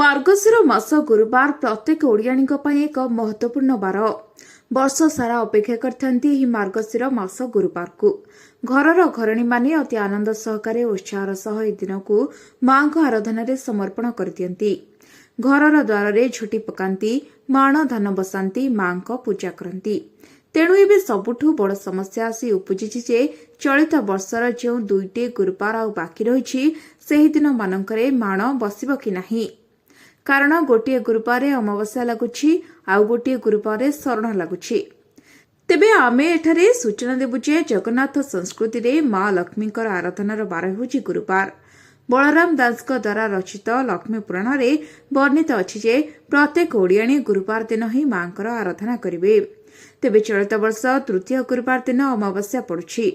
ମାର୍ଗଶିର ମାସ ଗୁରୁବାର ପ୍ରତ୍ୟେକ ଓଡ଼ିଆଣୀଙ୍କ ପାଇଁ ଏକ ମହତ୍ୱପୂର୍ଣ୍ଣ ବାର। ବର୍ଷ ସାରା ଅପେକ୍ଷା କରିଥାନ୍ତି ଏହି ମାର୍ଗଶିର ମାସ ଗୁରୁବାରକୁ। ଘରର ଘରଣୀମାନେ ଅତି ଆନନ୍ଦ ସହକାରେ ଉତ୍ସାହର ସହ ଏହି ଦିନକୁ ମା'ଙ୍କ ଆରାଧନାରେ ସମର୍ପଣ କରିଦିଅନ୍ତି। ଘରର ଦ୍ୱାରରେ ଝୋଟି ପକାନ୍ତି, ମାଣ ଧାନ ବସାନ୍ତି, ମା'ଙ୍କ ପୂଜା କରନ୍ତି। ତେଣୁ ଏବେ ସବୁଠୁ ବଡ଼ ସମସ୍ୟା ଆସି ଉପୁଜିଛି ଯେ ଚଳିତ ବର୍ଷର ଯେଉଁ 2ଟି ଗୁରୁବାର ଆଉ ବାକି ରହିଛି ସେହି ଦିନମାନଙ୍କରେ ମାଣ ବସିବ କି ନାହିଁ। କାରଣ ଗୋଟିଏ ଗୁରୁବାରରେ ଅମାବାସ୍ୟା ଲାଗୁଛି, ଆଉ ଗୋଟିଏ ଗୁରୁବାରରେ ଶରଣ ଲାଗୁଛି। ତେବେ ଆମେ ଏଠାରେ ସୂଚନା ଦେବୁ ଯେ ଜଗନ୍ନାଥ ସଂସ୍କୃତିରେ ମା ଲକ୍ଷ୍ମୀଙ୍କର ଆରାଧନାର ବାର ହେଉଛି ଗୁରୁବାର। ବଳରାମ ଦାସଙ୍କ ଦ୍ୱାରା ରଚିତ ଲକ୍ଷ୍ମୀ ପୁରାଣରେ ବର୍ଣ୍ଣିତ ଅଛି ଯେ ପ୍ରତ୍ୟେକ ଓଡ଼ିଆଣୀ ଗୁରୁବାର ଦିନ ହିଁ ମା'ଙ୍କର ଆରାଧନା କରିବେ। ତେବେ ଚଳିତ ବର୍ଷ ତୃତୀୟ ଗୁରୁବାର ଦିନ ଅମାବାସ୍ୟା ପଡୁଛି।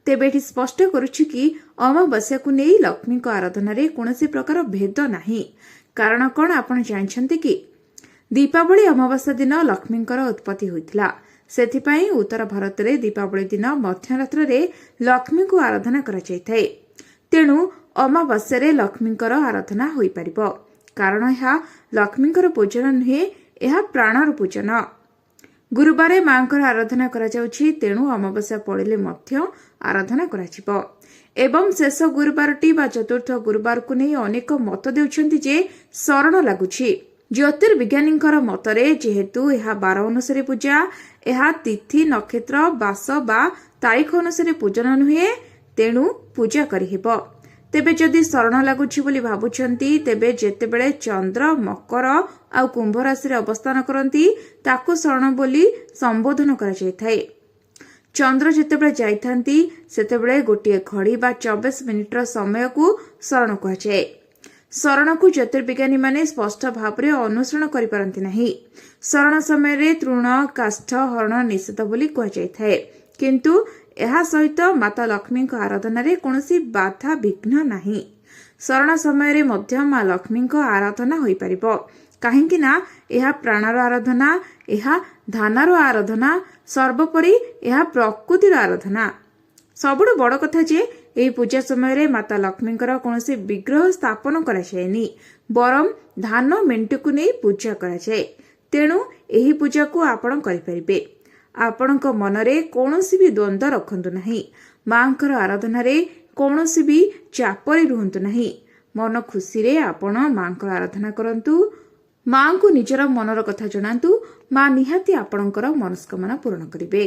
ତେବେ ଏଠି ସ୍ପଷ୍ଟ କରୁଛି କି ଅମାବାସ୍ୟାକୁ ନେଇ ଲକ୍ଷ୍ମୀଙ୍କ ଆରାଧନାରେ କୌଣସି ପ୍ରକାର ଭେଦ ନାହିଁ। କାରଣ କ'ଣ ଆପଣ ଜାଣିଛନ୍ତି କି? ଦୀପାବଳି ଅମାବାସ୍ୟା ଦିନ ଲକ୍ଷ୍ମୀଙ୍କର ଉତ୍ପତ୍ତି ହୋଇଥିଲା। ସେଥିପାଇଁ ଉତ୍ତର ଭାରତରେ ଦୀପାବଳି ଦିନ ମଧ୍ୟରାତ୍ରରେ ଲକ୍ଷ୍ମୀଙ୍କୁ ଆରାଧନା କରାଯାଇଥାଏ। ତେଣୁ ଅମାବାସ୍ୟାରେ ଲକ୍ଷ୍ମୀଙ୍କର ଆରାଧନା ହୋଇପାରିବ। କାରଣ ଏହା ଲକ୍ଷ୍ମୀଙ୍କର ପୂଜନ ନୁହେଁ, ଏହା ପ୍ରାଣର ପୂଜନ। ଗୁରୁବାରେ ମା'ଙ୍କର ଆରାଧନା କରାଯାଉଛି, ତେଣୁ ଅମାବାସ୍ୟା ପଡ଼ିଲେ ମଧ୍ୟ ଆରାଧନା କରାଯିବ। ଏବଂ ଶେଷ ଗୁରୁବାରଟି ବା ଚତୁର୍ଥ ଗୁରୁବାରକୁ ନେଇ ଅନେକ ମତ ଦେଉଛନ୍ତି ଯେ ଶରଣ ଲାଗୁଛି। ଜ୍ୟୋତିର୍ବିଜ୍ଞାନୀଙ୍କର ମତରେ ଯେହେତୁ ଏହା ବାର ଅନୁସାରେ ପୂଜା, ଏହା ତିଥି ନକ୍ଷତ୍ର ବାସ ବା ତାରିଖ ଅନୁସାରେ ପୂଜନ ନୁହେଁ, ତେଣୁ ପୂଜା କରିହେବ। ତେବେ ଯଦି ଶରଣ ଲାଗୁଛି ବୋଲି ଭାବୁଛନ୍ତି, ତେବେ ଯେତେବେଳେ ଚନ୍ଦ୍ର ମକର ଆଉ କୁମ୍ଭ ରାଶିରେ ଅବସ୍ଥାନ କରନ୍ତି ତାକୁ ଶରଣ ବୋଲି ସମ୍ବୋଧନ କରାଯାଇଥାଏ। ଚନ୍ଦ୍ର ଯେତେବେଳେ ଯାଇଥାନ୍ତି ସେତେବେଳେ ଗୋଟିଏ ଘଡ଼ି ବା 24 ମିନିଟ୍ର ସମୟକୁ ଶରଣ କୁହାଯାଏ। ଶରଣକୁ ଜ୍ୟୋତିର୍ବିଜ୍ଞାନୀମାନେ ସ୍ପଷ୍ଟ ଭାବରେ ଅନୁସରଣ କରିପାରନ୍ତି ନାହିଁ। ଶରଣ ସମୟରେ ତୃଣ କାଷ୍ଠ ହରଣ ନିଷେଧ ବୋଲି କୁହାଯାଇଥାଏ। କିନ୍ତୁ ଏହା ସହିତ ମାତା ଲକ୍ଷ୍ମୀଙ୍କ ଆରାଧନାରେ କୌଣସି ବାଧା ବିଘ୍ନ ନାହିଁ। ଶରଣ ସମୟରେ ମଧ୍ୟ ମା ଲକ୍ଷ୍ମୀଙ୍କ ଆରାଧନା ହୋଇପାରିବ। କାହିଁକି ନା ଏହା ପ୍ରାଣର ଆରାଧନା, ଏହା ଧାନର ଆରାଧନା, ସର୍ବୋପରି ଏହା ପ୍ରକୃତିର ଆରାଧନା। ସବୁଠୁ ବଡ଼ କଥା ଯେ ଏହି ପୂଜା ସମୟରେ ମାତା ଲକ୍ଷ୍ମୀଙ୍କର କୌଣସି ବିଗ୍ରହ ସ୍ଥାପନ କରାଯାଏନି, ବରଂ ଧାନ ମେଣ୍ଟକୁ ନେଇ ପୂଜା କରାଯାଏ। ତେଣୁ ଏହି ପୂଜାକୁ ଆପଣ କରିପାରିବେ। ଆପଣଙ୍କ ମନରେ କୌଣସି ବି ଦ୍ୱନ୍ଦ୍ୱ ରଖନ୍ତୁ ନାହିଁ। ମା'ଙ୍କର ଆରାଧନାରେ କୌଣସି ବି ଚାପରେ ରୁହନ୍ତୁ ନାହିଁ। ମନ ଖୁସିରେ ଆପଣ ମା'ଙ୍କର ଆରାଧନା କରନ୍ତୁ। ମା'ଙ୍କୁ ନିଜର ମନର କଥା ଜଣାନ୍ତୁ। ମା ନିହାତି ଆପଣଙ୍କର ମନସ୍କାମନା ପୂରଣ କରିବେ।